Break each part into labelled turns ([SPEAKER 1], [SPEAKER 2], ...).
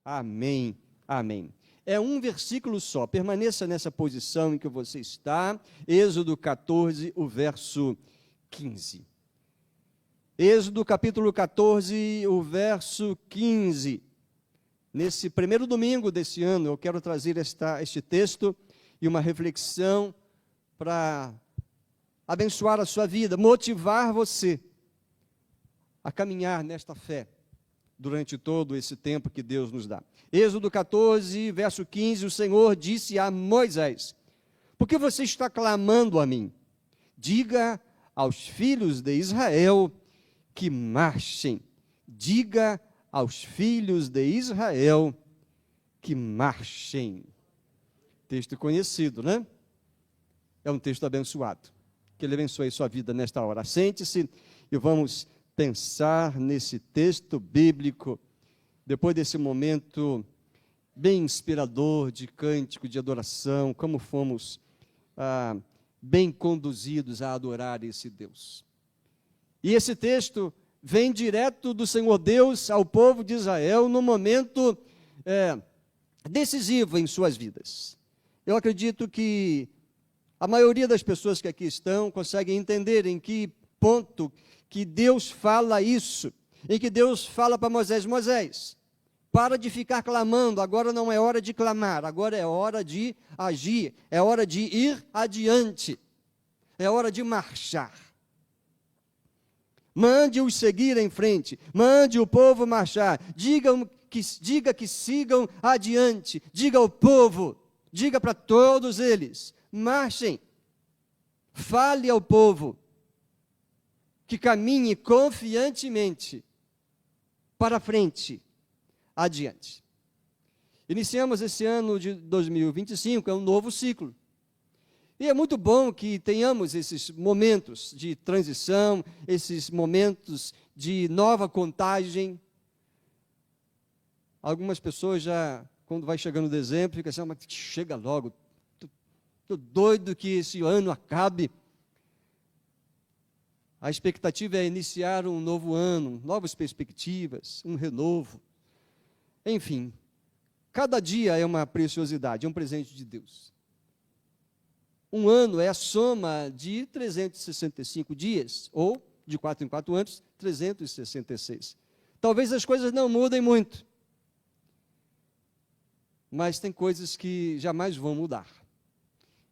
[SPEAKER 1] Amém. Amém. É um versículo só. Permaneça nessa posição em que você está. Êxodo 14, o verso 15. Êxodo capítulo 14, o verso 15. Nesse primeiro domingo desse ano, eu quero trazer este texto e uma reflexão para abençoar a sua vida, motivar você a caminhar nesta fé durante todo esse tempo que Deus nos dá. Êxodo 14, verso 15, o Senhor disse a Moisés: por que você está clamando a mim? Diga aos filhos de Israel que marchem. Diga aos filhos de Israel que marchem. Texto conhecido, né? É um texto abençoado. Que Ele abençoe sua vida nesta hora. Sente-se e vamos pensar nesse texto bíblico, depois desse momento bem inspirador de cântico, de adoração, como fomos bem conduzidos a adorar esse Deus. E esse texto vem direto do Senhor Deus ao povo de Israel no momento decisivo em suas vidas. Eu acredito que a maioria das pessoas que aqui estão conseguem entender em que ponto que Deus fala isso, em que Deus fala para Moisés: Moisés, para de ficar clamando, agora não é hora de clamar, agora é hora de agir, é hora de ir adiante, é hora de marchar. Mande-os seguir em frente, mande o povo marchar, diga que sigam adiante, diga ao povo, diga para todos eles, marchem, fale ao povo, que caminhe confiantemente para frente, adiante. Iniciamos esse ano de 2025, é um novo ciclo. E é muito bom que tenhamos esses momentos de transição, esses momentos de nova contagem. Algumas pessoas já, quando vai chegando dezembro, ficam assim: mas chega logo, estou doido que esse ano acabe. A expectativa é iniciar um novo ano, novas perspectivas, um renovo. Enfim, cada dia é uma preciosidade, é um presente de Deus. Um ano é a soma de 365 dias, ou, de 4 em 4 anos, 366. Talvez as coisas não mudem muito, mas tem coisas que jamais vão mudar.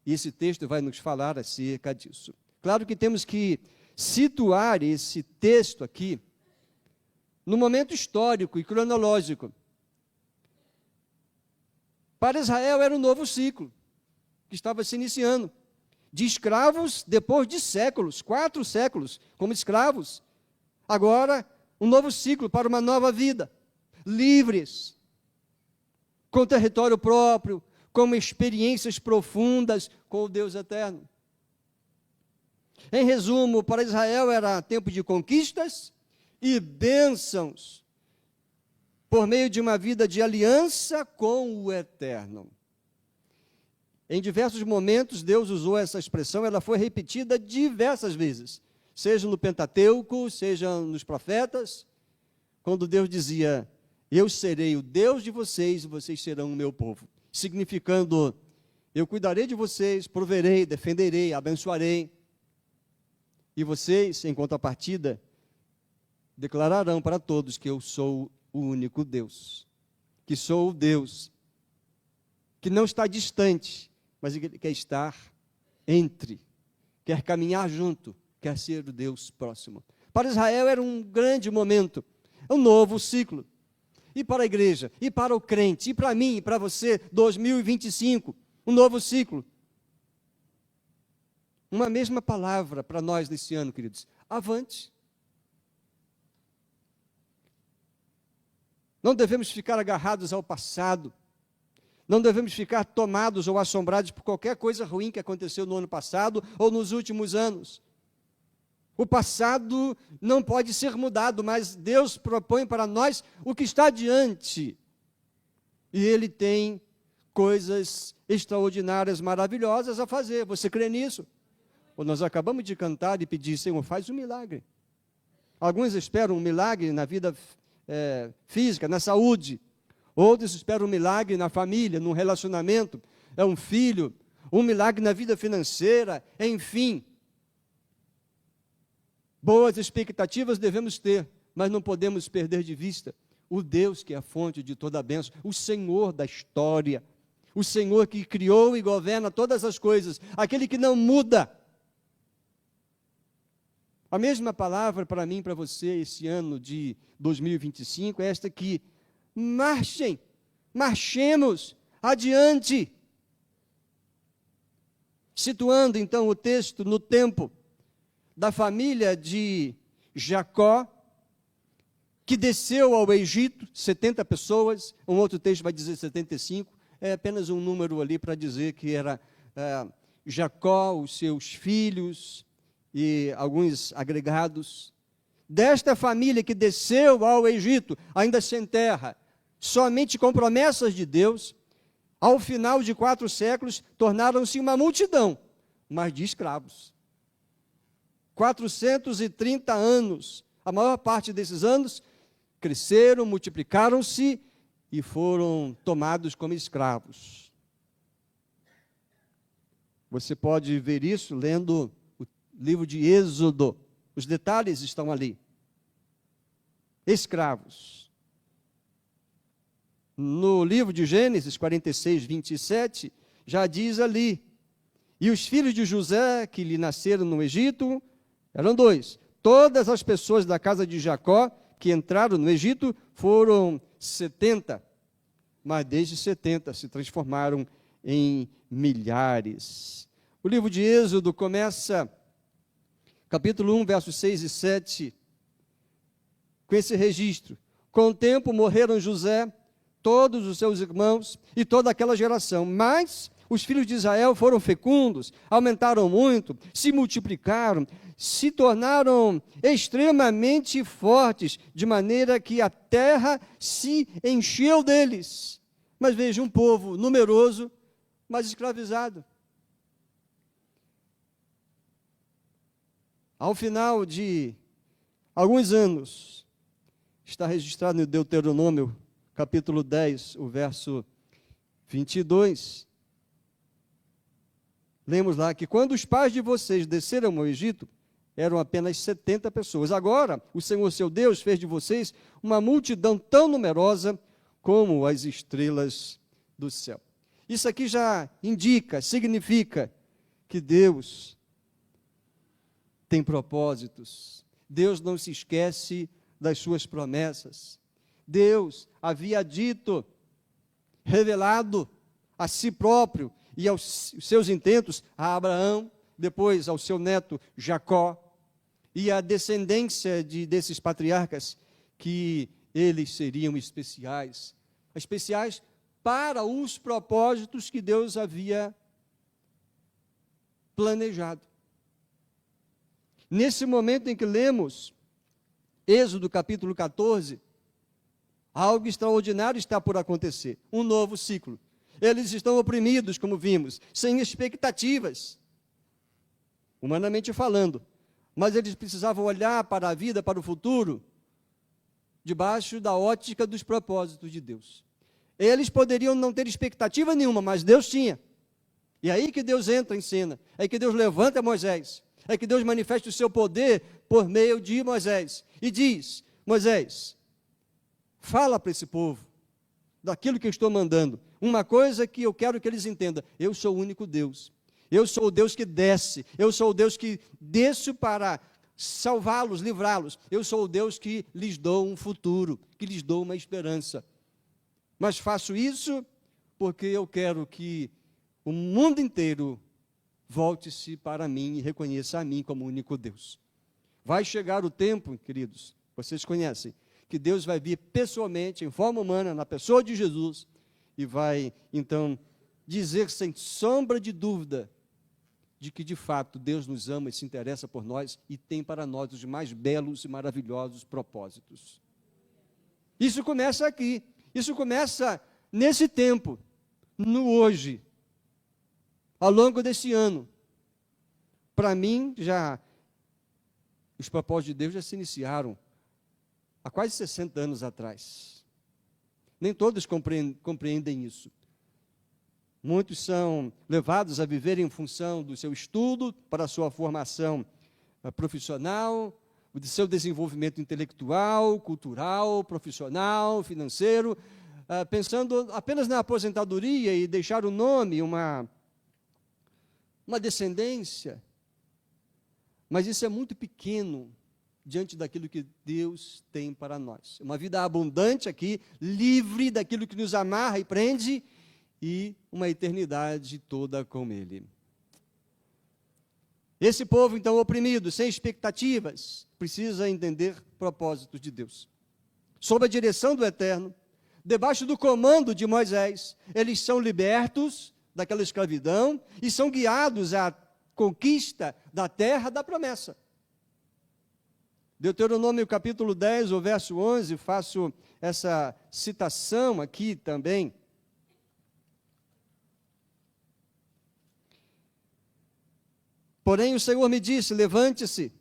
[SPEAKER 1] E esse texto vai nos falar acerca disso. Claro que temos que situar esse texto aqui no momento histórico e cronológico. Para Israel era um novo ciclo que estava se iniciando, de escravos depois de séculos, 4 séculos como escravos. Agora, um novo ciclo para uma nova vida, livres, com território próprio, com experiências profundas com o Deus eterno. Em resumo, para Israel era tempo de conquistas e bênçãos, por meio de uma vida de aliança com o eterno. Em diversos momentos, Deus usou essa expressão, ela foi repetida diversas vezes, seja no Pentateuco, seja nos profetas, quando Deus dizia: eu serei o Deus de vocês e vocês serão o meu povo, significando: eu cuidarei de vocês, proverei, defenderei, abençoarei, e vocês, em contrapartida, declararão para todos que eu sou o único Deus, que sou o Deus que não está distante, mas ele quer estar entre, quer caminhar junto, quer ser o Deus próximo. Para Israel era um grande momento, um novo ciclo. E para a igreja, e para o crente, e para mim, e para você, 2025, um novo ciclo. Uma mesma palavra para nós nesse ano, queridos: avante. Não devemos ficar agarrados ao passado. Não devemos ficar tomados ou assombrados por qualquer coisa ruim que aconteceu no ano passado ou nos últimos anos. O passado não pode ser mudado, mas Deus propõe para nós o que está adiante. E Ele tem coisas extraordinárias, maravilhosas a fazer. Você crê nisso? Ou nós acabamos de cantar e pedir: Senhor, faz um milagre. Alguns esperam um milagre na vida física, na saúde. Outros esperam um milagre na família, num relacionamento, é um filho, um milagre na vida financeira, enfim. Boas expectativas devemos ter, mas não podemos perder de vista o Deus que é a fonte de toda a bênção, o Senhor da história, o Senhor que criou e governa todas as coisas, aquele que não muda. A mesma palavra para mim e para você esse ano de 2025 é esta aqui: marchemos adiante. Situando então o texto no tempo da família de Jacó, que desceu ao Egito, 70 pessoas, um outro texto vai dizer 75, é apenas um número ali para dizer que era Jacó, os seus filhos e alguns agregados. Desta família que desceu ao Egito, ainda sem terra, somente com promessas de Deus, ao final de 4 séculos, tornaram-se uma multidão, mas de escravos. 430 anos, a maior parte desses anos, cresceram, multiplicaram-se e foram tomados como escravos. Você pode ver isso lendo o livro de Êxodo, os detalhes estão ali. Escravos. No livro de Gênesis 46, 27, já diz ali: e os filhos de José, que lhe nasceram no Egito, eram 2. Todas as pessoas da casa de Jacó que entraram no Egito foram 70, mas desde 70 se transformaram em milhares. O livro de Êxodo começa, capítulo 1, versos 6 e 7, com esse registro: com o tempo morreram José, todos os seus irmãos e toda aquela geração, mas os filhos de Israel foram fecundos, aumentaram muito, se multiplicaram, se tornaram extremamente fortes, de maneira que a terra se encheu deles. Mas veja, um povo numeroso, mas escravizado. Ao final de alguns anos, está registrado no Deuteronômio, capítulo 10, o verso 22, lemos lá que quando os pais de vocês desceram ao Egito, eram apenas 70 pessoas. Agora, o Senhor seu Deus fez de vocês uma multidão tão numerosa como as estrelas do céu. Isso aqui já indica, significa que Deus tem propósitos. Deus não se esquece das suas promessas. Deus havia dito, revelado a si próprio e aos seus intentos a Abraão, depois ao seu neto Jacó, e a descendência desses patriarcas, que eles seriam especiais para os propósitos que Deus havia planejado. Nesse momento em que lemos Êxodo capítulo 14, algo extraordinário está por acontecer, um novo ciclo. Eles estão oprimidos, como vimos, sem expectativas, humanamente falando, mas eles precisavam olhar para a vida, para o futuro, debaixo da ótica dos propósitos de Deus. Eles poderiam não ter expectativa nenhuma, mas Deus tinha. E é aí que Deus entra em cena, é aí que Deus levanta Moisés, é que Deus manifesta o seu poder por meio de Moisés, e diz: Moisés, fala para esse povo daquilo que eu estou mandando. Uma coisa que eu quero que eles entendam: eu sou o único Deus. Eu sou o Deus que desce. Eu sou o Deus que desço para salvá-los, livrá-los. Eu sou o Deus que lhes dou um futuro, que lhes dou uma esperança. Mas faço isso porque eu quero que o mundo inteiro volte-se para mim e reconheça a mim como o único Deus. Vai chegar o tempo, queridos, vocês conhecem, que Deus vai vir pessoalmente, em forma humana, na pessoa de Jesus, e vai, então, dizer sem sombra de dúvida, de que, de fato, Deus nos ama e se interessa por nós, e tem para nós os mais belos e maravilhosos propósitos. Isso começa aqui, isso começa nesse tempo, no hoje, ao longo desse ano. Para mim, os propósitos de Deus já se iniciaram há quase 60 anos atrás. Nem todos compreendem isso. Muitos são levados a viver em função do seu estudo, para a sua formação profissional, do seu desenvolvimento intelectual, cultural, profissional, financeiro, pensando apenas na aposentadoria e deixar o nome, uma descendência. Mas isso é muito pequeno diante daquilo que Deus tem para nós. Uma vida abundante aqui, livre daquilo que nos amarra e prende, e uma eternidade toda com Ele. Esse povo, então, oprimido, sem expectativas, precisa entender propósitos de Deus. Sob a direção do Eterno, debaixo do comando de Moisés, eles são libertos daquela escravidão e são guiados à conquista da terra da promessa. Deuteronômio capítulo 10, o verso 11, faço essa citação aqui também. Porém o Senhor me disse, levante-se,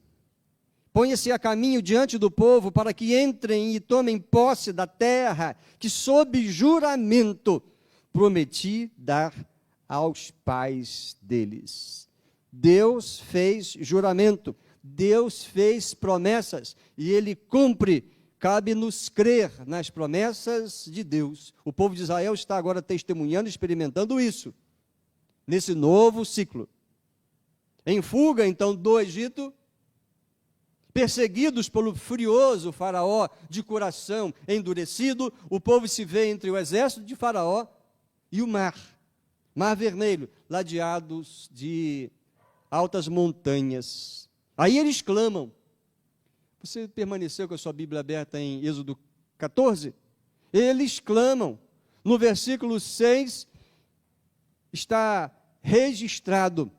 [SPEAKER 1] ponha-se a caminho diante do povo, para que entrem e tomem posse da terra, que sob juramento prometi dar aos pais deles. Deus fez juramento, Deus fez promessas, e Ele cumpre. Cabe-nos crer nas promessas de Deus. O povo de Israel está agora testemunhando, experimentando isso, nesse novo ciclo. Em fuga, então, do Egito, perseguidos pelo furioso faraó, de coração endurecido, o povo se vê entre o exército de faraó e o mar vermelho, ladeados de altas montanhas. Aí eles clamam. Você permaneceu com a sua Bíblia aberta em Êxodo 14? Eles clamam. No versículo 6 está registrado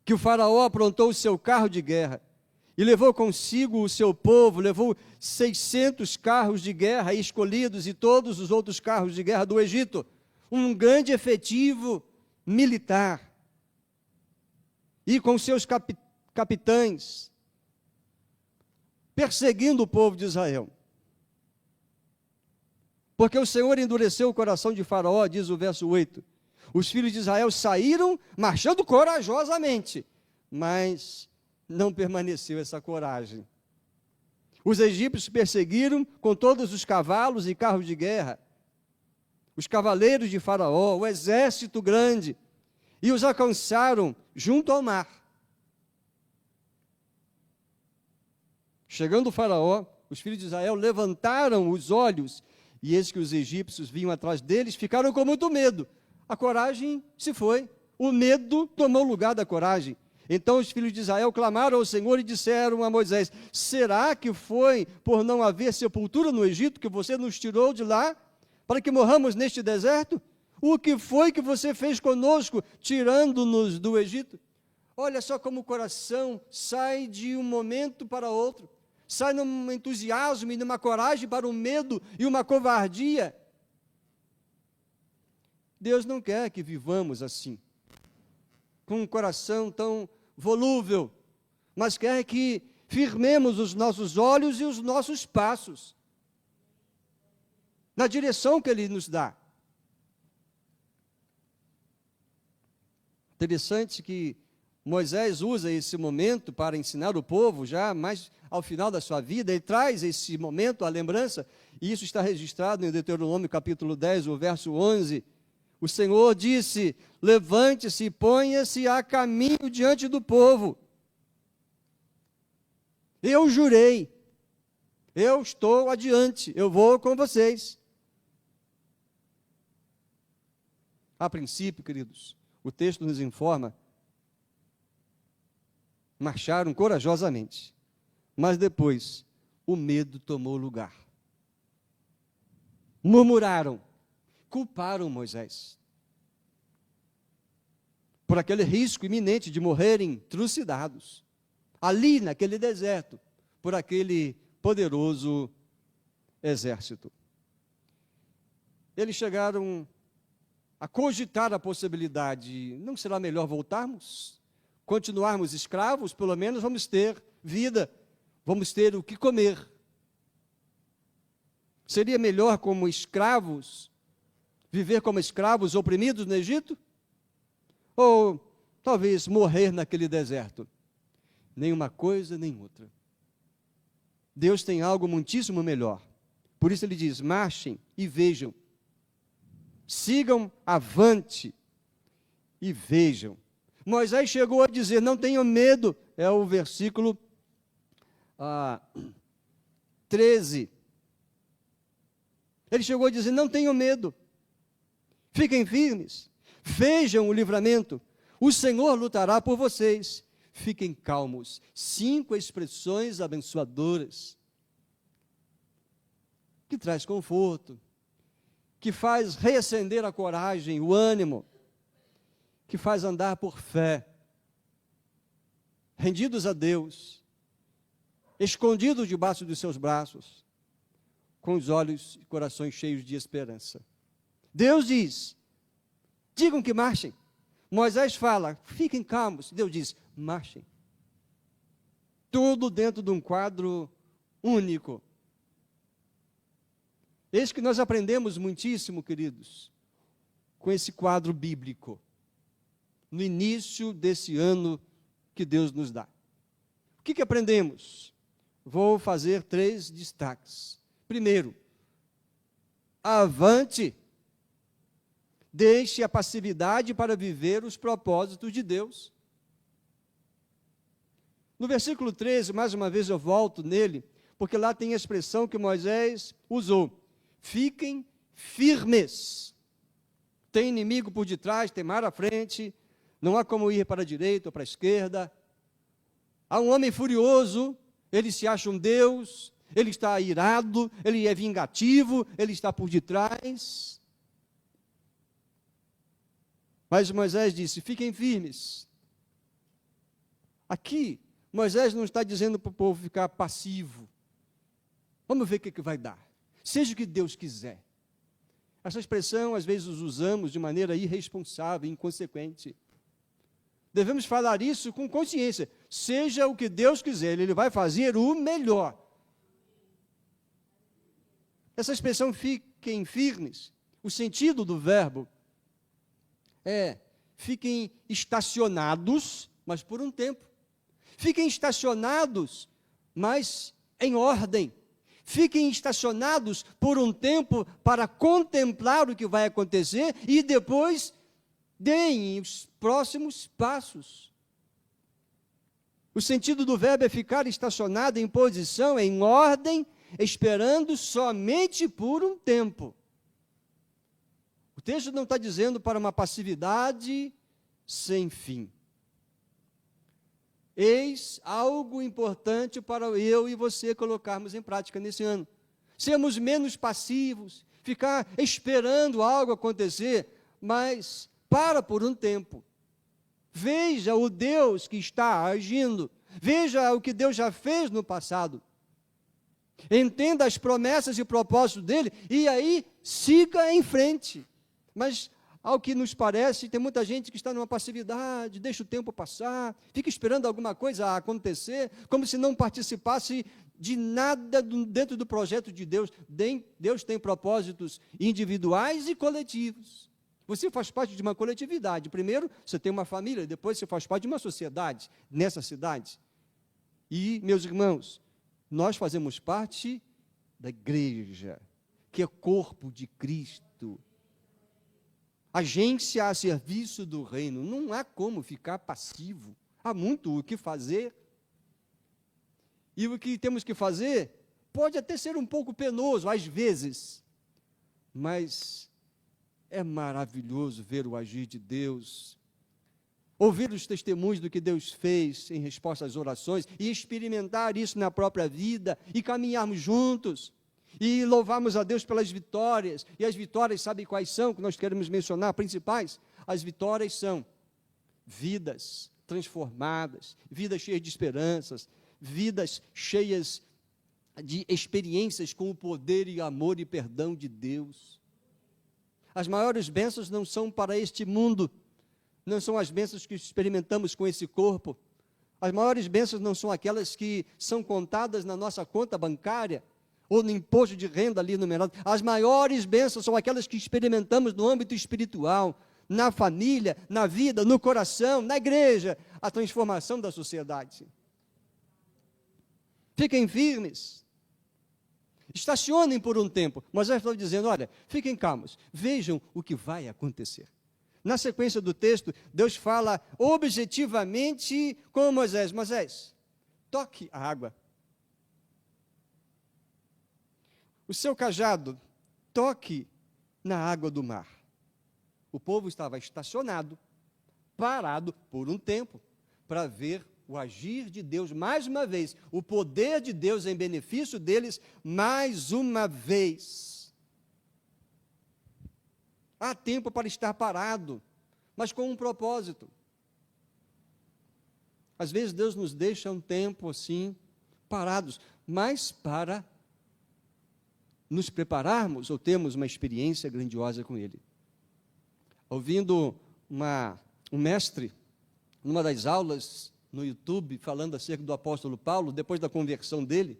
[SPEAKER 1] que o faraó aprontou o seu carro de guerra e levou consigo o seu povo, levou 600 carros de guerra escolhidos e todos os outros carros de guerra do Egito, um grande efetivo militar, e com seus capitães, perseguindo o povo de Israel. Porque o Senhor endureceu o coração de Faraó, diz o verso 8, os filhos de Israel saíram marchando corajosamente, mas não permaneceu essa coragem. Os egípcios perseguiram com todos os cavalos e carros de guerra, os cavaleiros de Faraó, o exército grande, e os alcançaram junto ao mar. Chegando o Faraó, os filhos de Israel levantaram os olhos, e eis que os egípcios vinham atrás deles, ficaram com muito medo. A coragem se foi, o medo tomou lugar da coragem. Então os filhos de Israel clamaram ao Senhor e disseram a Moisés, será que foi por não haver sepultura no Egito que você nos tirou de lá, para que morramos neste deserto? O que foi que você fez conosco, tirando-nos do Egito? Olha só como o coração sai de um momento para outro, sai num entusiasmo e numa coragem para um medo e uma covardia. Deus não quer que vivamos assim, com um coração tão volúvel, mas quer que firmemos os nossos olhos e os nossos passos na direção que Ele nos dá. Interessante que Moisés usa esse momento para ensinar o povo, já mais ao final da sua vida, ele traz esse momento, a lembrança, e isso está registrado em Deuteronômio capítulo 10, o verso 11, o Senhor disse, levante-se e ponha-se a caminho diante do povo. Eu jurei, eu estou adiante, eu vou com vocês. A princípio, queridos, o texto nos informa, marcharam corajosamente, mas depois o medo tomou lugar. Murmuraram, culparam Moisés por aquele risco iminente de morrerem trucidados, ali naquele deserto, por aquele poderoso exército. Eles chegaram a cogitar a possibilidade, não será melhor voltarmos? Continuarmos escravos, pelo menos vamos ter vida, vamos ter o que comer. Seria melhor como escravos, viver como escravos oprimidos no Egito? Ou talvez morrer naquele deserto? Nem uma coisa, nem outra. Deus tem algo muitíssimo melhor. Por isso ele diz, marchem e vejam. Sigam avante e vejam. Moisés chegou a dizer, não tenham medo. É o versículo 13. Ele chegou a dizer, não tenham medo. Fiquem firmes. Vejam o livramento. O Senhor lutará por vocês. Fiquem calmos. 5 expressões abençoadoras. Que traz conforto. Que faz reacender a coragem, o ânimo. Que faz andar por fé. Rendidos a Deus. Escondidos debaixo dos seus braços. Com os olhos e corações cheios de esperança. Deus diz, digam que marchem. Moisés fala, fiquem calmos. Deus diz, marchem. Tudo dentro de um quadro único. Eis que nós aprendemos muitíssimo, queridos, com esse quadro bíblico, no início desse ano que Deus nos dá. O que aprendemos? Vou fazer 3 destaques. Primeiro, avante. Deixe a passividade para viver os propósitos de Deus. No versículo 13, mais uma vez eu volto nele, porque lá tem a expressão que Moisés usou. Fiquem firmes. Tem inimigo por detrás, tem mar à frente, não há como ir para a direita ou para a esquerda. Há um homem furioso, ele se acha um Deus, ele está irado, ele é vingativo, ele está por detrás. Mas Moisés disse, fiquem firmes. Aqui, Moisés não está dizendo para o povo ficar passivo. Vamos ver o que vai dar. Seja o que Deus quiser. Essa expressão, às vezes, usamos de maneira irresponsável, inconsequente. Devemos falar isso com consciência. Seja o que Deus quiser, Ele vai fazer o melhor. Essa expressão, fiquem firmes, o sentido do verbo fiquem estacionados, mas por um tempo. Fiquem estacionados, mas em ordem. Fiquem estacionados por um tempo para contemplar o que vai acontecer e depois deem os próximos passos. O sentido do verbo é ficar estacionado em posição, em ordem, esperando somente por um tempo. O texto não está dizendo para uma passividade sem fim. Eis algo importante para eu e você colocarmos em prática nesse ano. Sermos menos passivos, ficar esperando algo acontecer, mas para por um tempo. Veja o Deus que está agindo. Veja o que Deus já fez no passado. Entenda as promessas e propósitos dele e aí siga em frente. Mas, ao que nos parece, tem muita gente que está numa passividade, deixa o tempo passar, fica esperando alguma coisa acontecer, como se não participasse de nada dentro do projeto de Deus. Deus tem propósitos individuais e coletivos. Você faz parte de uma coletividade. Primeiro, você tem uma família, depois você faz parte de uma sociedade, nessa cidade. E, meus irmãos, nós fazemos parte da igreja, que é corpo de Cristo. Agência a serviço do reino. Não há como ficar passivo. Há muito o que fazer. E o que temos que fazer pode até ser um pouco penoso, às vezes. Mas é maravilhoso ver o agir de Deus. Ouvir os testemunhos do que Deus fez em resposta às orações e experimentar isso na própria vida e caminharmos juntos. E louvarmos a Deus pelas vitórias. E as vitórias, sabe quais são, que nós queremos mencionar, principais? As vitórias são vidas transformadas, vidas cheias de esperanças, vidas cheias de experiências com o poder e amor e perdão de Deus. As maiores bênçãos não são para este mundo, não são as bênçãos que experimentamos com esse corpo. As maiores bênçãos não são aquelas que são contadas na nossa conta bancária, ou no imposto de renda ali numerado. As maiores bênçãos são aquelas que experimentamos no âmbito espiritual, na família, na vida, no coração, na igreja, a transformação da sociedade. Fiquem firmes. Estacionem por um tempo. Moisés estava dizendo, olha, fiquem calmos, vejam o que vai acontecer. Na sequência do texto, Deus fala objetivamente com Moisés. Moisés, toque a água. O seu cajado, toque na água do mar. O povo estava estacionado, parado por um tempo, para ver o agir de Deus mais uma vez, o poder de Deus em benefício deles mais uma vez. Há tempo para estar parado, mas com um propósito. Às vezes Deus nos deixa um tempo assim, parados, mas para nos prepararmos ou termos uma experiência grandiosa com Ele. Ouvindo um mestre, numa das aulas no YouTube, falando acerca do apóstolo Paulo, depois da conversão dele,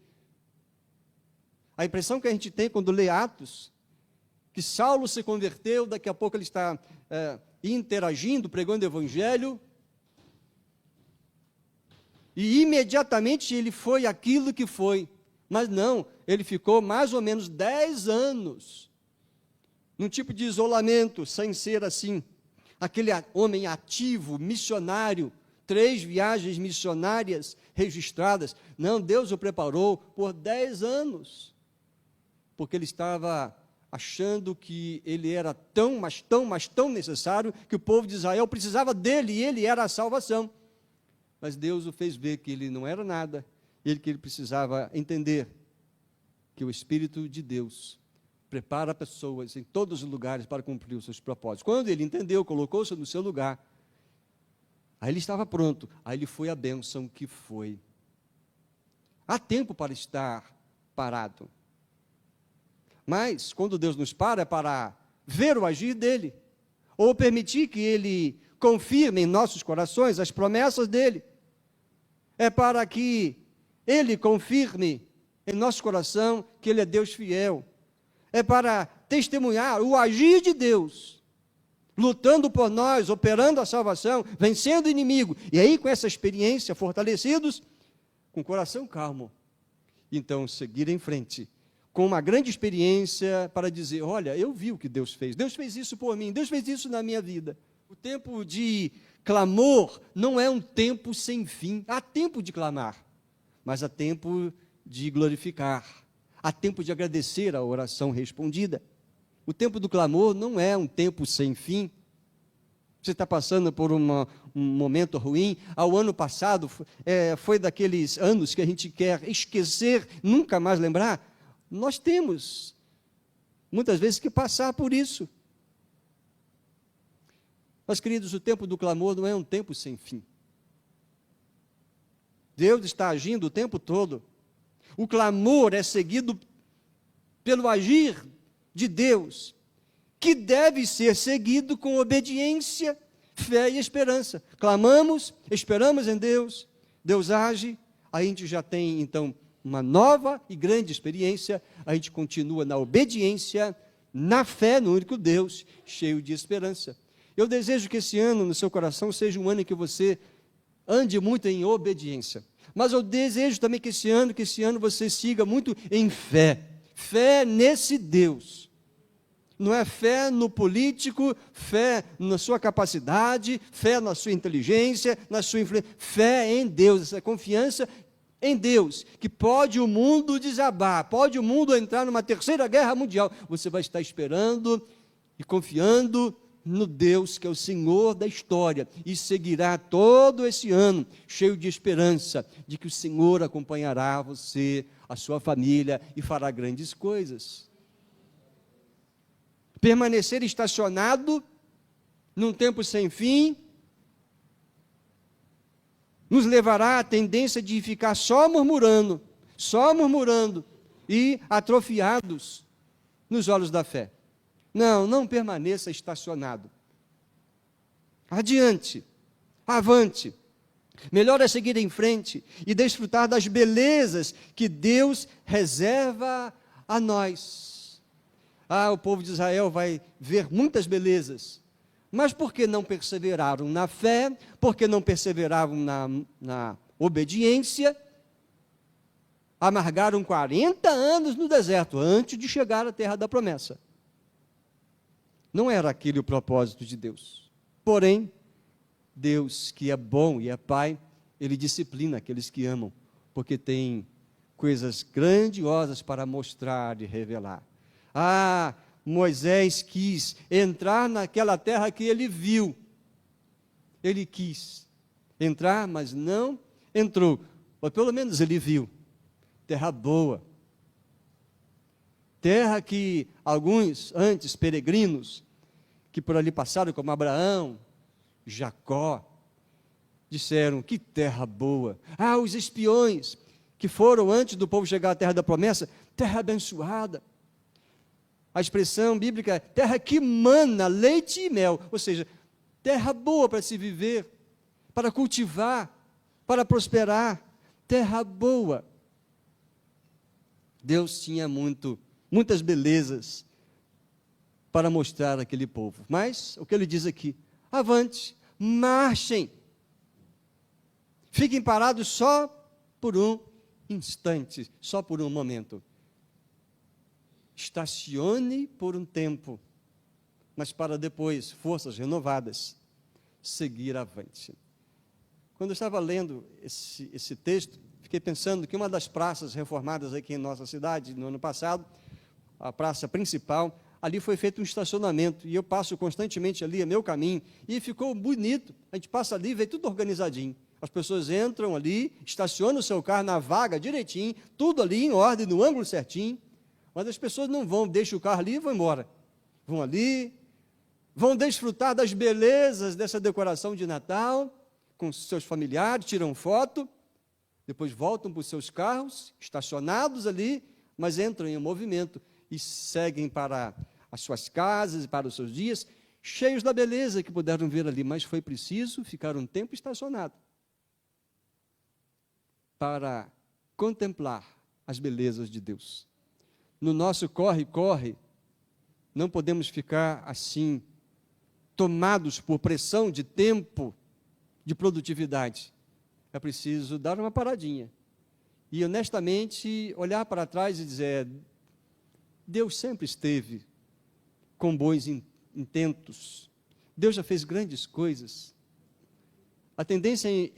[SPEAKER 1] a impressão que a gente tem quando lê Atos, que Saulo se converteu, daqui a pouco ele está interagindo, pregando o evangelho, e imediatamente ele foi aquilo que foi. Mas não, ele ficou mais ou menos 10 anos, num tipo de isolamento, sem ser assim, aquele homem ativo, missionário, 3 viagens missionárias registradas. Não, Deus o preparou por 10 anos, porque ele estava achando que ele era tão, mas tão necessário, que o povo de Israel precisava dele, e ele era a salvação. Mas Deus o fez ver que ele não era nada, e que ele precisava entender que o Espírito de Deus prepara pessoas em todos os lugares para cumprir os seus propósitos. Quando ele entendeu, colocou-se no seu lugar, aí ele estava pronto, aí ele foi a bênção que foi. Há tempo para estar parado. Mas, quando Deus nos para, é para ver o agir dele, ou permitir que ele confirme em nossos corações as promessas dele. É para que ele confirme em nosso coração que ele é Deus fiel. É para testemunhar o agir de Deus, lutando por nós, operando a salvação, vencendo o inimigo. E aí, com essa experiência, fortalecidos, com o coração calmo, então seguir em frente, com uma grande experiência para dizer, olha, eu vi o que Deus fez isso por mim, Deus fez isso na minha vida. O tempo de clamor não é um tempo sem fim, há tempo de clamar, mas há tempo de glorificar, há tempo de agradecer a oração respondida. O tempo do clamor não é um tempo sem fim. Você está passando por um momento ruim. Ao ano passado, foi daqueles anos que a gente quer esquecer, nunca mais lembrar. Nós temos, muitas vezes, que passar por isso. Mas, queridos, o tempo do clamor não é um tempo sem fim. Deus está agindo o tempo todo. O clamor é seguido pelo agir de Deus, que deve ser seguido com obediência, fé e esperança. Clamamos, esperamos em Deus, Deus age, a gente já tem, então, uma nova e grande experiência, a gente continua na obediência, na fé no único Deus, cheio de esperança. Eu desejo que esse ano, no seu coração, seja um ano em que você ande muito em obediência. Mas eu desejo também que esse ano você siga muito em fé. Fé nesse Deus. Não é fé no político, fé na sua capacidade, fé na sua inteligência, na sua influência. Fé em Deus, essa confiança em Deus, que pode o mundo desabar, pode o mundo entrar numa terceira guerra mundial. Você vai estar esperando e confiando no Deus que é o Senhor da história, e seguirá todo esse ano cheio de esperança, de que o Senhor acompanhará você, a sua família, e fará grandes coisas. Permanecer estacionado num tempo sem fim nos levará à tendência de ficar só murmurando e atrofiados nos olhos da fé. Não permaneça estacionado. Adiante, avante. Melhor é seguir em frente e desfrutar das belezas que Deus reserva a nós. O povo de Israel vai ver muitas belezas, mas porque não perseveraram na fé, porque não perseveraram na obediência, amargaram 40 anos no deserto, antes de chegar à terra da promessa. Não era aquele o propósito de Deus. Porém, Deus, que é bom e é Pai, Ele disciplina aqueles que amam, porque tem coisas grandiosas para mostrar e revelar. Moisés quis entrar naquela terra que ele viu. Ele quis entrar, mas não entrou. Ou pelo menos ele viu. Terra boa. Terra que alguns antes peregrinos, que por ali passaram, como Abraão, Jacó, disseram, que terra boa. Os espiões que foram antes do povo chegar à terra da promessa, terra abençoada. A expressão bíblica é terra que mana leite e mel, ou seja, terra boa para se viver, para cultivar, para prosperar, terra boa. Deus tinha muitas belezas para mostrar àquele povo, mas o que ele diz aqui, avante, marchem, fiquem parados só por um instante, só por um momento. Estacione por um tempo, mas para depois, forças renovadas, seguir avante. Quando eu estava lendo esse texto, fiquei pensando que uma das praças reformadas aqui em nossa cidade, no ano passado, a praça principal, ali foi feito um estacionamento, e eu passo constantemente ali, é meu caminho, e ficou bonito, a gente passa ali e vê tudo organizadinho. As pessoas entram ali, estacionam o seu carro na vaga direitinho, tudo ali em ordem, no ângulo certinho. Mas as pessoas não vão, deixam o carro ali e vão embora. Vão ali, vão desfrutar das belezas dessa decoração de Natal, com seus familiares, tiram foto, depois voltam para os seus carros, estacionados ali, mas entram em movimento e seguem para as suas casas, para os seus dias, cheios da beleza que puderam ver ali, mas foi preciso ficar um tempo estacionado para contemplar as belezas de Deus. No nosso corre-corre, não podemos ficar assim, tomados por pressão de tempo, de produtividade. É preciso dar uma paradinha. E, honestamente, olhar para trás e dizer, Deus sempre esteve com bons intentos. Deus já fez grandes coisas. A tendência em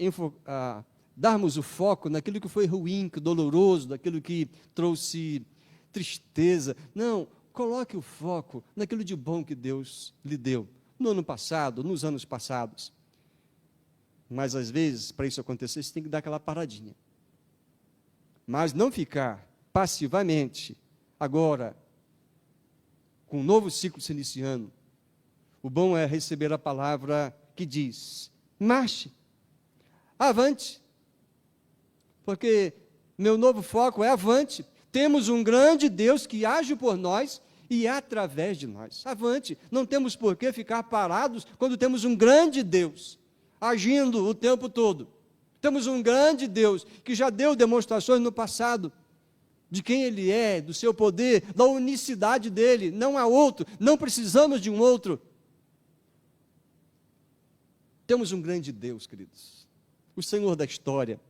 [SPEAKER 1] darmos o foco naquilo que foi ruim, que doloroso, daquilo que trouxe tristeza. Não, coloque o foco naquilo de bom que Deus lhe deu, no ano passado, nos anos passados. Mas, às vezes, para isso acontecer, você tem que dar aquela paradinha. Mas não ficar passivamente, agora, com um novo ciclo se iniciando. O bom é receber a palavra que diz, marche, avante, porque meu novo foco é avante. Temos um grande Deus que age por nós e através de nós. Avante, não temos por que ficar parados quando temos um grande Deus agindo o tempo todo. Temos um grande Deus que já deu demonstrações no passado de quem Ele é, do seu poder, da unicidade dEle. Não há outro, não precisamos de um outro. Temos um grande Deus, queridos, o Senhor da história.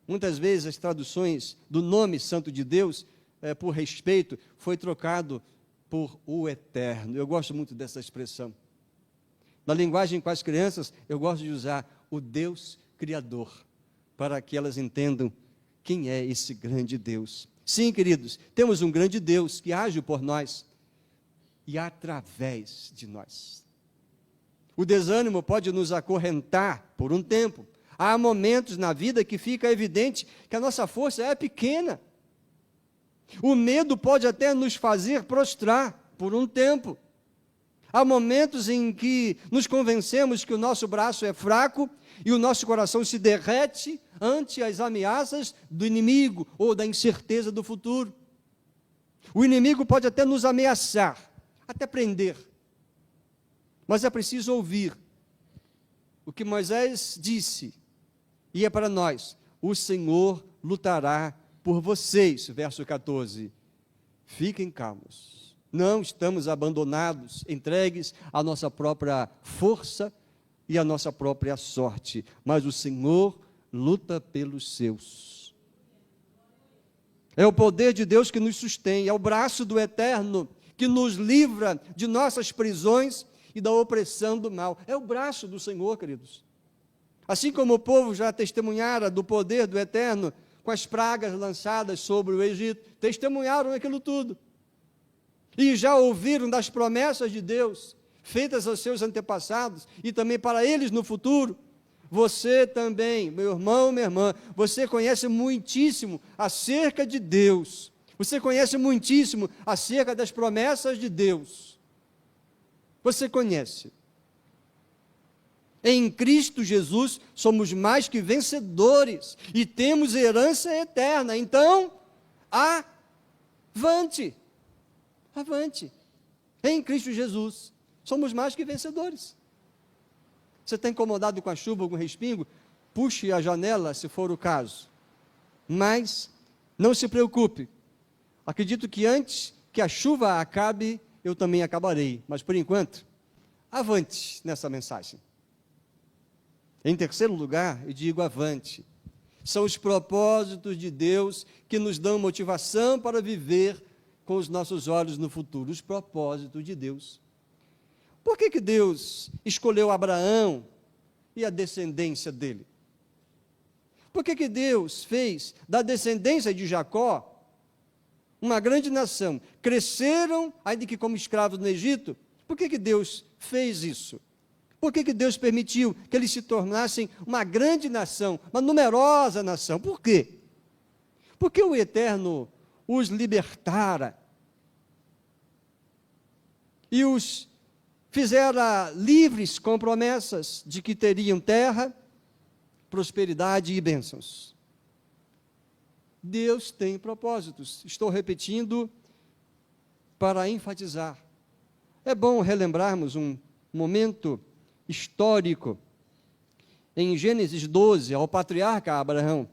[SPEAKER 1] Muitas vezes as traduções do nome santo de Deus, por respeito, foi trocado por o Eterno. Eu gosto muito dessa expressão. Na linguagem com as crianças, eu gosto de usar o Deus Criador, para que elas entendam quem é esse grande Deus. Sim, queridos, temos um grande Deus que age por nós e através de nós. O desânimo pode nos acorrentar por um tempo. Há momentos na vida que fica evidente que a nossa força é pequena. O medo pode até nos fazer prostrar por um tempo. Há momentos em que nos convencemos que o nosso braço é fraco e o nosso coração se derrete ante as ameaças do inimigo ou da incerteza do futuro. O inimigo pode até nos ameaçar, até prender. Mas é preciso ouvir o que Moisés disse. E é para nós, o Senhor lutará por vocês, verso 14. fiquem calmos. Não estamos abandonados, entregues à nossa própria força e à nossa própria sorte, mas o Senhor luta pelos seus. É o poder de Deus que nos sustém, é o braço do Eterno que nos livra de nossas prisões e da opressão do mal. É o braço do Senhor, queridos. Assim como o povo já testemunhara do poder do Eterno com as pragas lançadas sobre o Egito, testemunharam aquilo tudo. E já ouviram das promessas de Deus, feitas aos seus antepassados, e também para eles no futuro. Você também, meu irmão, minha irmã, você conhece muitíssimo acerca de Deus. Você conhece muitíssimo acerca das promessas de Deus. Você conhece. Em Cristo Jesus somos mais que vencedores e temos herança eterna. Então, avante. Avante. Em Cristo Jesus somos mais que vencedores. Você está incomodado com a chuva ou com o respingo? Puxe a janela, se for o caso. Mas não se preocupe. Acredito que antes que a chuva acabe, eu também acabarei. Mas por enquanto, avante nessa mensagem. Em terceiro lugar, eu digo avante. São os propósitos de Deus que nos dão motivação para viver com os nossos olhos no futuro. Os propósitos de Deus. Por que Deus escolheu Abraão e a descendência dele? Por que Deus fez da descendência de Jacó uma grande nação? Cresceram, ainda que como escravos no Egito. Por que Deus fez isso? Por que Deus permitiu que eles se tornassem uma grande nação, uma numerosa nação? Por quê? Porque o Eterno os libertara e os fizera livres com promessas de que teriam terra, prosperidade e bênçãos. Deus tem propósitos. Estou repetindo para enfatizar. É bom relembrarmos um momento histórico. Em Gênesis 12, ao patriarca Abraão,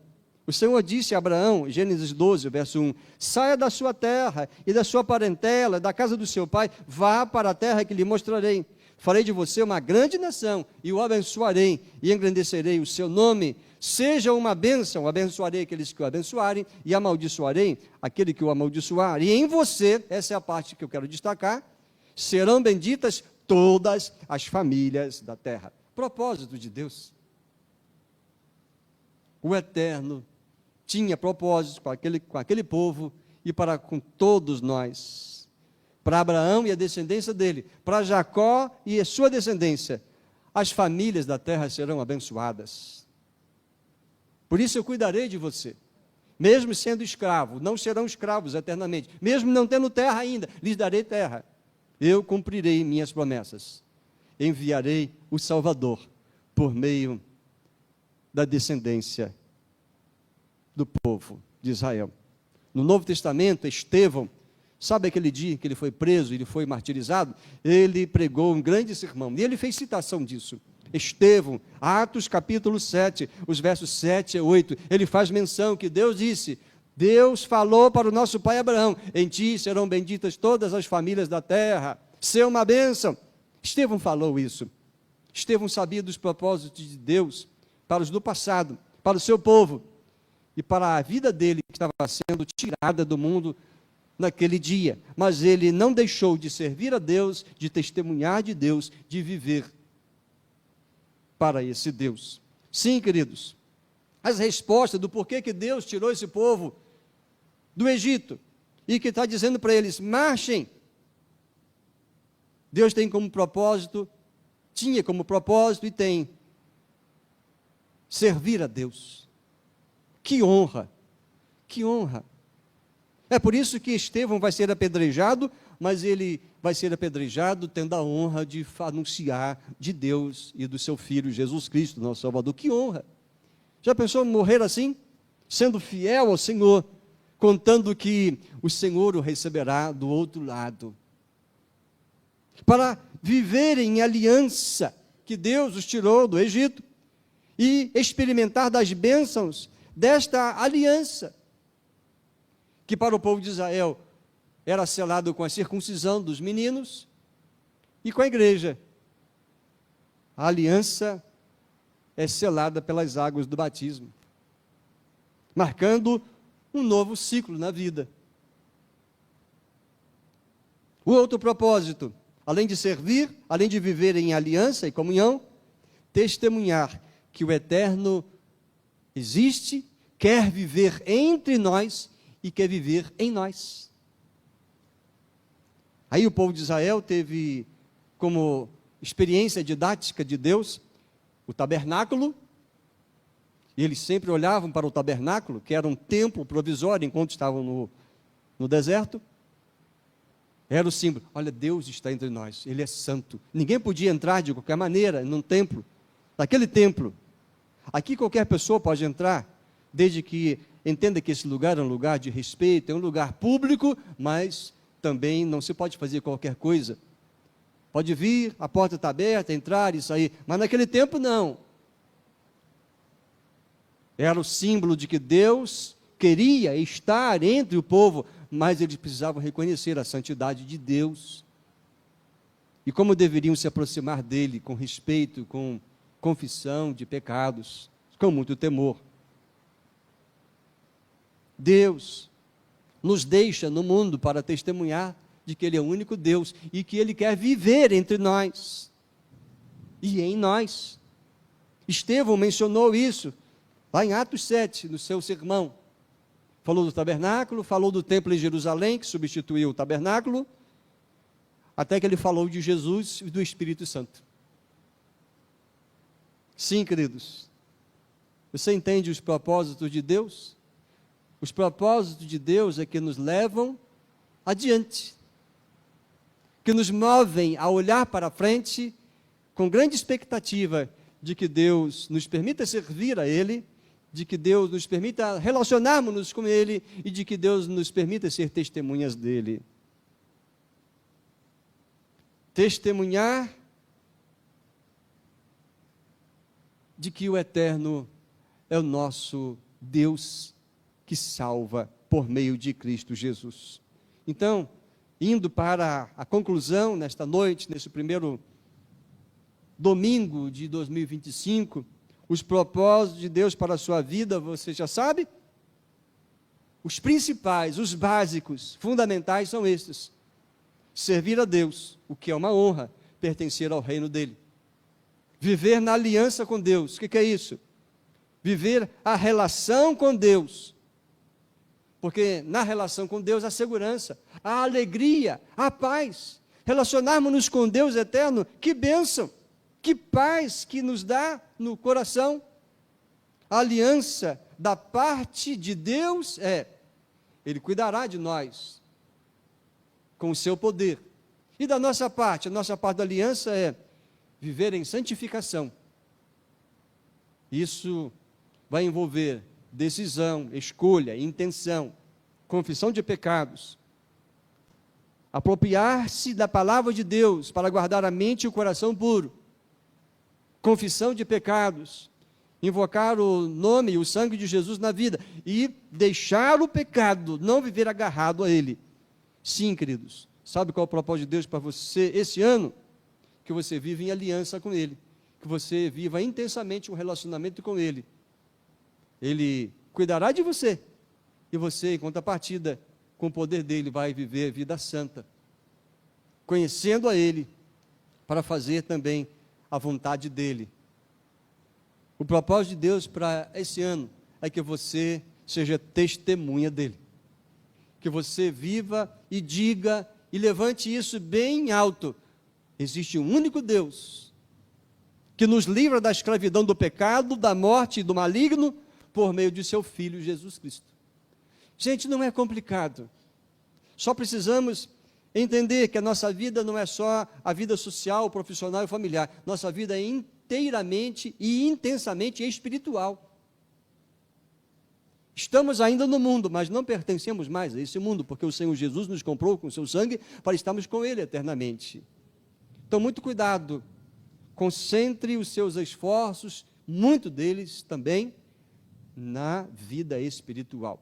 [SPEAKER 1] o Senhor disse a Abraão, Gênesis 12, verso 1, saia da sua terra e da sua parentela, da casa do seu pai, vá para a terra que lhe mostrarei. Farei de você uma grande nação e o abençoarei e engrandecerei o seu nome. Seja uma bênção, abençoarei aqueles que o abençoarem e amaldiçoarei aquele que o amaldiçoar. E em você, essa é a parte que eu quero destacar, serão benditas todas as famílias da terra. Propósito de Deus. O Eterno tinha propósitos com aquele povo e para com todos nós. Para Abraão e a descendência dele, para Jacó e a sua descendência, as famílias da terra serão abençoadas. Por isso eu cuidarei de você. Mesmo sendo escravo, não serão escravos eternamente. Mesmo não tendo terra ainda, lhes darei terra. Eu cumprirei minhas promessas. Enviarei o Salvador por meio da descendência do povo de Israel. No Novo Testamento, Estevão, sabe aquele dia que ele foi preso, ele foi martirizado? Ele pregou um grande sermão, e ele fez citação disso. Estevão, Atos capítulo 7, os versos 7 e 8, ele faz menção que Deus disse, Deus falou para o nosso pai Abraão, em ti serão benditas todas as famílias da terra, ser uma bênção. Estevão falou isso. Estevão sabia dos propósitos de Deus para os do passado, para o seu povo, e para a vida dele que estava sendo tirada do mundo naquele dia. Mas ele não deixou de servir a Deus, de testemunhar de Deus, de viver para esse Deus. Sim, queridos, as respostas do porquê que Deus tirou esse povo do Egito, e que está dizendo para eles, marchem. Deus tem como propósito, tinha como propósito e tem, servir a Deus. Que honra, que honra. É por isso que Estevão vai ser apedrejado, mas ele vai ser apedrejado tendo a honra de anunciar de Deus e do seu Filho Jesus Cristo, nosso Salvador. Que honra! Já pensou morrer assim? Sendo fiel ao Senhor, contando que o Senhor o receberá do outro lado. Para viverem em aliança, que Deus os tirou do Egito, e experimentar das bênçãos desta aliança, que para o povo de Israel era selado com a circuncisão dos meninos, e com a igreja. A aliança é selada pelas águas do batismo, marcando um novo ciclo na vida. O outro propósito, além de servir, além de viver em aliança e comunhão, testemunhar que o Eterno existe, quer viver entre nós e quer viver em nós. Aí o povo de Israel teve como experiência didática de Deus o tabernáculo, e eles sempre olhavam para o tabernáculo, que era um templo provisório enquanto estavam no deserto. Era o símbolo, olha, Deus está entre nós, Ele é santo. Ninguém podia entrar de qualquer maneira num templo, naquele templo. Aqui qualquer pessoa pode entrar, desde que entenda que esse lugar é um lugar de respeito, é um lugar público, mas também não se pode fazer qualquer coisa. Pode vir, a porta está aberta, entrar e sair, mas naquele tempo não. Era o símbolo de que Deus queria estar entre o povo, mas eles precisavam reconhecer a santidade de Deus. E como deveriam se aproximar dele com respeito, com confissão de pecados, com muito temor. Deus nos deixa no mundo para testemunhar de que Ele é o único Deus e que Ele quer viver entre nós e em nós. Estevão mencionou isso lá em Atos 7, no seu sermão. Falou do tabernáculo, falou do templo em Jerusalém, que substituiu o tabernáculo, até que ele falou de Jesus e do Espírito Santo. Sim, queridos, você entende os propósitos de Deus? Os propósitos de Deus é que nos levam adiante, que nos movem a olhar para frente com grande expectativa de que Deus nos permita servir a Ele, de que Deus nos permita relacionarmos-nos com Ele e de que Deus nos permita ser testemunhas dEle. Testemunhar de que o Eterno é o nosso Deus que salva por meio de Cristo Jesus. Então, indo para a conclusão nesta noite, nesse primeiro domingo de 2025, os propósitos de Deus para a sua vida, você já sabe? Os principais, os básicos, fundamentais são estes: servir a Deus, o que é uma honra, pertencer ao reino dele. Viver na aliança com Deus, o que é isso? Viver a relação com Deus, porque na relação com Deus há segurança, há alegria, há paz. Relacionarmos-nos com Deus eterno, que bênção, que paz que nos dá no coração. A aliança da parte de Deus Ele cuidará de nós com o seu poder. E da nossa parte, a nossa parte da aliança é viver em santificação. Isso vai envolver decisão, escolha, intenção, confissão de pecados, apropriar-se da palavra de Deus para guardar a mente e o coração puro, confissão de pecados, invocar o nome e o sangue de Jesus na vida e deixar o pecado, não viver agarrado a ele. Sim, queridos, sabe qual é o propósito de Deus para você esse ano? Que você viva em aliança com Ele, que você viva intensamente um relacionamento com Ele. Ele cuidará de você, e você, em contrapartida, com o poder dele, vai viver vida santa, conhecendo a Ele, para fazer também a vontade dEle. O propósito de Deus para esse ano é que você seja testemunha dEle, que você viva e diga, e levante isso bem alto: existe um único Deus, que nos livra da escravidão do pecado, da morte e do maligno, por meio de seu Filho Jesus Cristo. Gente, não é complicado. Só precisamos entender que a nossa vida não é só a vida social, profissional e familiar. Nossa vida é inteiramente e intensamente espiritual. Estamos ainda no mundo, mas não pertencemos mais a esse mundo, porque o Senhor Jesus nos comprou com o seu sangue para estarmos com Ele eternamente. Então, muito cuidado. Concentre os seus esforços, muito deles também, na vida espiritual.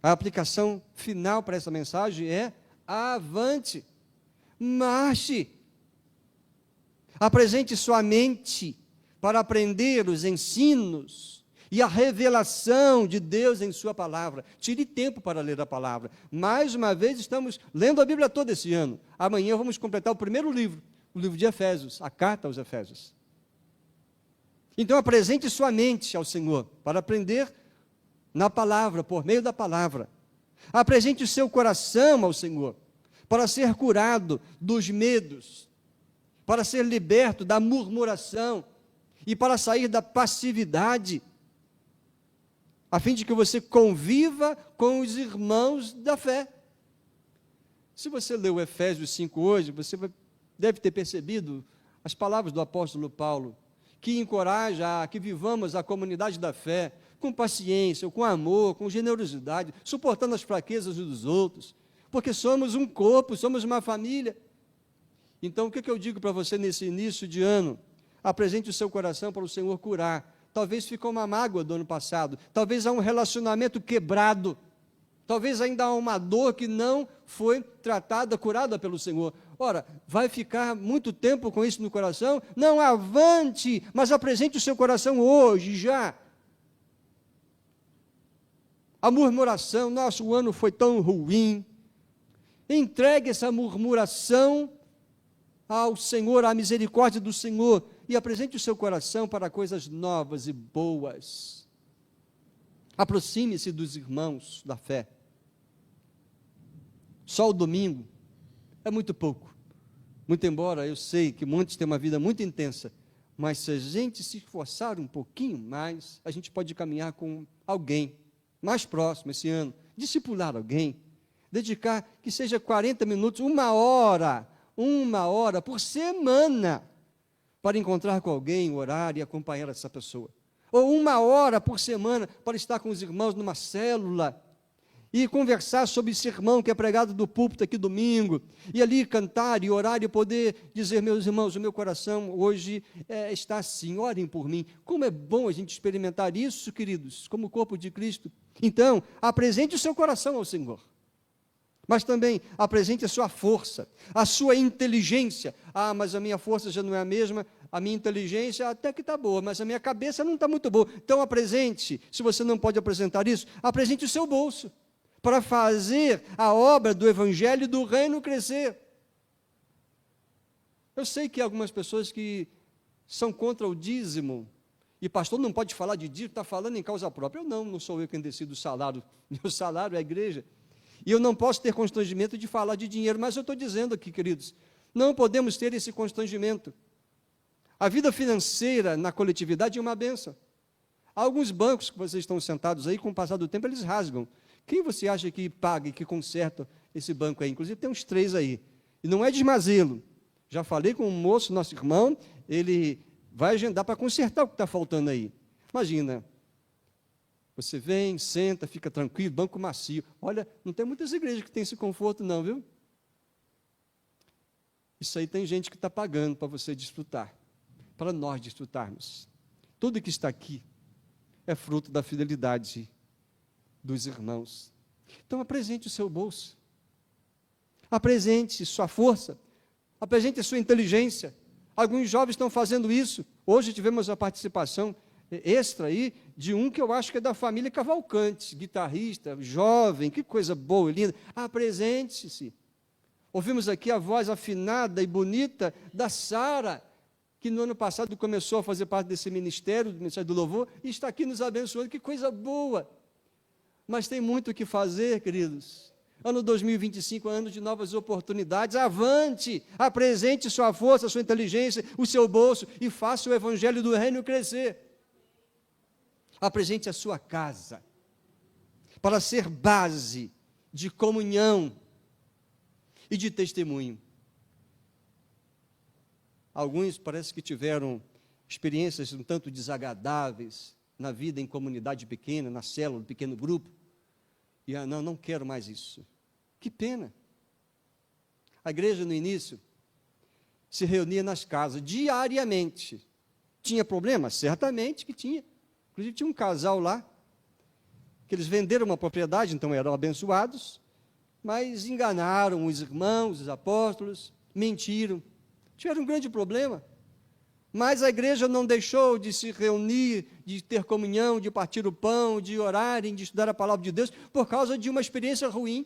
[SPEAKER 1] A aplicação final para essa mensagem é: avante, marche. Apresente sua mente para aprender os ensinos e a revelação de Deus em sua palavra. Tire tempo para ler a palavra. Mais uma vez, estamos lendo a Bíblia toda esse ano. Amanhã vamos completar o primeiro livro, o livro de Efésios, a carta aos Efésios. Então, apresente sua mente ao Senhor para aprender na palavra, por meio da palavra. Apresente o seu coração ao Senhor para ser curado dos medos, para ser liberto da murmuração e para sair da passividade, a fim de que você conviva com os irmãos da fé. Se você leu Efésios 5 hoje, você deve ter percebido as palavras do apóstolo Paulo, que encoraja a que vivamos a comunidade da fé com paciência, com amor, com generosidade, suportando as fraquezas uns dos outros, porque somos um corpo, somos uma família. Então, o que eu digo para você nesse início de ano? Apresente o seu coração para o Senhor curar. Talvez ficou uma mágoa do ano passado, talvez há um relacionamento quebrado, talvez ainda há uma dor que não foi tratada, curada pelo Senhor. Ora, vai ficar muito tempo com isso no coração? Não, avante, mas apresente o seu coração hoje, já. A murmuração: nosso ano foi tão ruim. Entregue essa murmuração ao Senhor, à misericórdia do Senhor, e apresente o seu coração para coisas novas e boas. Aproxime-se dos irmãos da fé. Só o domingo é muito pouco, muito embora eu sei que muitos têm uma vida muito intensa, mas se a gente se esforçar um pouquinho mais, a gente pode caminhar com alguém mais próximo esse ano, discipular alguém, dedicar que seja 40 minutos, uma hora por semana, para encontrar com alguém, orar e acompanhar essa pessoa. Ou uma hora por semana para estar com os irmãos numa célula e conversar sobre esse sermão que é pregado do púlpito aqui domingo, e ali cantar e orar e poder dizer: meus irmãos, o meu coração hoje está assim, orem por mim. Como é bom a gente experimentar isso, queridos, como corpo de Cristo. Então, apresente o seu coração ao Senhor, mas também apresente a sua força, a sua inteligência. Ah, mas a minha força já não é a mesma, a minha inteligência até que está boa, mas a minha cabeça não está muito boa. Então apresente, se você não pode apresentar isso, apresente o seu bolso, para fazer a obra do Evangelho e do Reino crescer. Eu sei que há algumas pessoas que são contra o dízimo, e pastor não pode falar de dízimo, está falando em causa própria. Não sou eu quem decide o salário, meu salário é a igreja. E eu não posso ter constrangimento de falar de dinheiro, mas eu estou dizendo aqui, queridos, não podemos ter esse constrangimento. A vida financeira na coletividade é uma bênção. Há alguns bancos que vocês estão sentados aí, com o passar do tempo, eles rasgam. Quem você acha que paga e que conserta esse banco aí? Inclusive tem uns 3 aí. E não é desmazê-lo. Já falei com um moço, nosso irmão, ele vai agendar para consertar o que está faltando aí. Imagina, você vem, senta, fica tranquilo, banco macio. Olha, não tem muitas igrejas que têm esse conforto não, viu? Isso aí tem gente que está pagando para você desfrutar, para nós desfrutarmos. Tudo que está aqui é fruto da fidelidade dos irmãos. Então apresente o seu bolso, apresente sua força, apresente a sua inteligência. Alguns jovens estão fazendo isso. Hoje tivemos a participação extra aí de um que eu acho que é da família Cavalcante, guitarrista, jovem, que coisa boa e linda. Apresente-se. Ouvimos aqui a voz afinada e bonita da Sara, que no ano passado começou a fazer parte desse ministério, do Ministério do Louvor, e está aqui nos abençoando. Que coisa boa! Mas tem muito o que fazer, queridos. Ano 2025 é ano de novas oportunidades. Avante, apresente sua força, sua inteligência, o seu bolso e faça o Evangelho do Reino crescer. Apresente a sua casa para ser base de comunhão e de testemunho. Alguns parece que tiveram experiências um tanto desagradáveis na vida em comunidade pequena, na célula, no pequeno grupo. E não quero mais isso. Que pena. A igreja no início se reunia nas casas diariamente. Tinha problema? Certamente que tinha. Inclusive tinha um casal lá que eles venderam uma propriedade, então eram abençoados, mas enganaram os irmãos, os apóstolos, mentiram. Tiveram um grande problema. Mas a igreja não deixou de se reunir, de ter comunhão, de partir o pão, de orarem, de estudar a palavra de Deus, por causa de uma experiência ruim.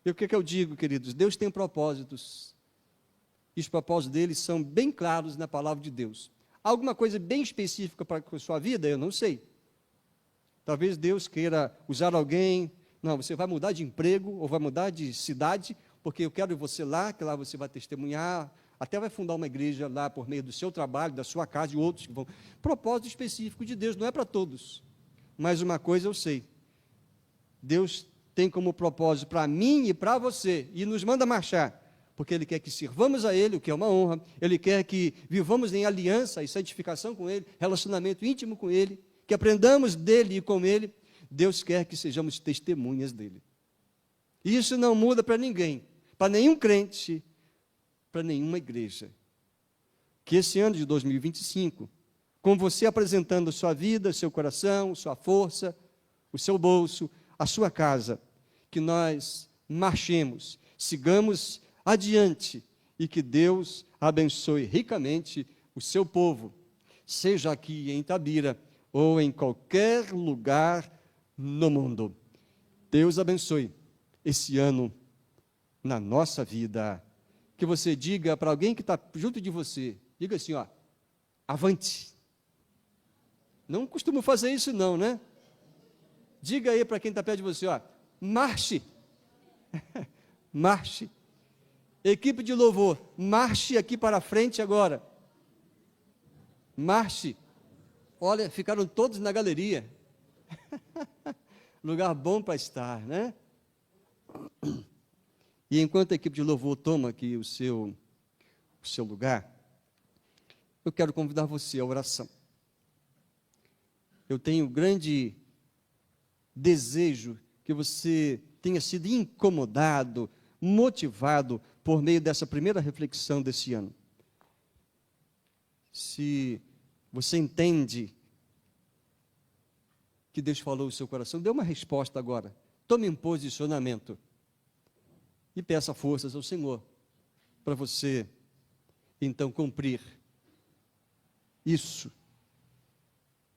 [SPEAKER 1] E o que eu digo, queridos? Deus tem propósitos. E os propósitos dele são bem claros na palavra de Deus. Alguma coisa bem específica para a sua vida? Eu não sei. Talvez Deus queira usar alguém. Não, você vai mudar de emprego ou vai mudar de cidade, porque eu quero você lá, que lá você vai testemunhar, até vai fundar uma igreja lá por meio do seu trabalho, da sua casa e outros que vão. Propósito específico de Deus, não é para todos. Mas uma coisa eu sei. Deus tem como propósito para mim e para você, e nos manda marchar, porque Ele quer que sirvamos a Ele, o que é uma honra, Ele quer que vivamos em aliança e santificação com Ele, relacionamento íntimo com Ele, que aprendamos dEle e com Ele. Deus quer que sejamos testemunhas dEle. E isso não muda para ninguém, para nenhum crente, para nenhuma igreja. Que esse ano de 2025, com você apresentando sua vida, seu coração, sua força, o seu bolso, a sua casa, que nós marchemos, sigamos adiante e que Deus abençoe ricamente o seu povo, seja aqui em Itabira ou em qualquer lugar no mundo. Deus abençoe esse ano na nossa vida. Que você diga para alguém que está junto de você, diga assim, ó, avante. Não costumo fazer isso não, né? Diga aí para quem está perto de você, ó, marche. Marche. Equipe de louvor, marche aqui para frente agora. Marche. Olha, ficaram todos na galeria. Lugar bom para estar, né? E enquanto a equipe de louvor toma aqui o seu lugar, eu quero convidar você à oração. Eu tenho grande desejo que você tenha sido incomodado, motivado por meio dessa primeira reflexão desse ano. Se você entende que Deus falou no seu coração, dê uma resposta agora. Tome um posicionamento. E peça forças ao Senhor para você, então, cumprir isso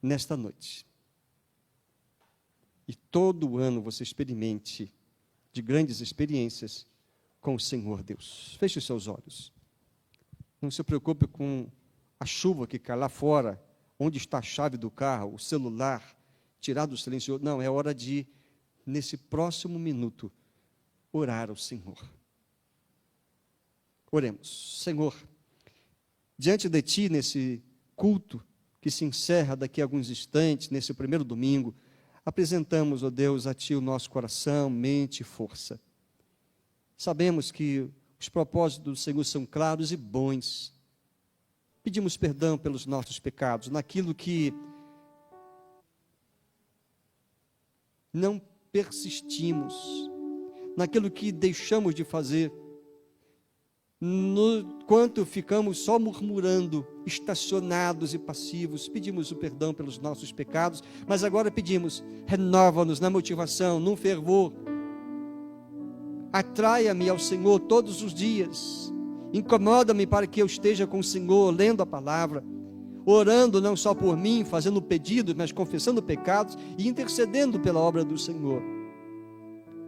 [SPEAKER 1] nesta noite. E todo ano você experimente de grandes experiências com o Senhor Deus. Feche os seus olhos. Não se preocupe com a chuva que cai lá fora, onde está a chave do carro, o celular, tirar do silencioso. Não, é hora de, nesse próximo minuto, orar ao Senhor. Oremos. Senhor, diante de Ti, nesse culto que se encerra daqui a alguns instantes, nesse primeiro domingo, apresentamos, ó Deus, a Ti o nosso coração, mente e força. Sabemos que os propósitos do Senhor são claros e bons. Pedimos perdão pelos nossos pecados, naquilo que não persistimos, naquilo que deixamos de fazer, quanto ficamos só murmurando, estacionados e passivos. Pedimos o perdão pelos nossos pecados, mas agora pedimos, renova-nos na motivação, num fervor, atraia-me ao Senhor todos os dias, incomoda-me para que eu esteja com o Senhor, lendo a palavra, orando não só por mim, fazendo pedidos, mas confessando pecados e intercedendo pela obra do Senhor.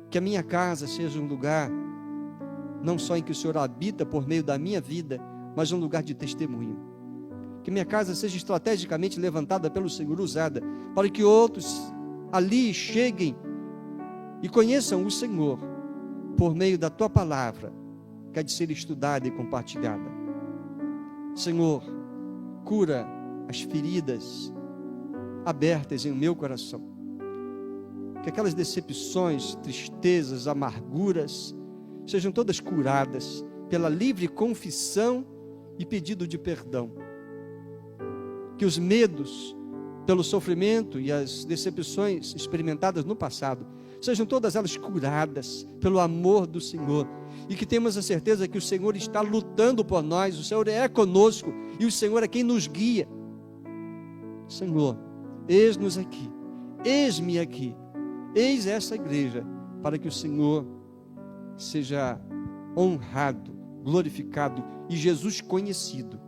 [SPEAKER 1] Que a minha casa seja um lugar, não só em que o Senhor habita por meio da minha vida, mas um lugar de testemunho. Que minha casa seja estrategicamente levantada pelo Senhor, usada, para que outros ali cheguem e conheçam o Senhor, por meio da Tua palavra, que há de ser estudada e compartilhada. Senhor, cura as feridas abertas em meu coração. Que aquelas decepções, tristezas, amarguras, sejam todas curadas pela livre confissão e pedido de perdão. Que os medos pelo sofrimento e as decepções experimentadas no passado, sejam todas elas curadas pelo amor do Senhor. E que temos a certeza que o Senhor está lutando por nós, o Senhor é conosco e o Senhor é quem nos guia. Senhor, eis-nos aqui, eis-me aqui, eis essa igreja, para que o Senhor seja honrado, glorificado e Jesus conhecido,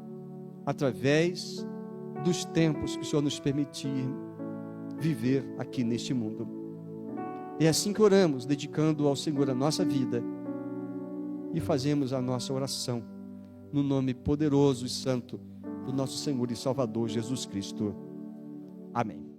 [SPEAKER 1] através dos tempos que o Senhor nos permitir viver aqui neste mundo. É assim que oramos, dedicando ao Senhor a nossa vida, e fazemos a nossa oração no nome poderoso e santo do nosso Senhor e Salvador Jesus Cristo. Amém.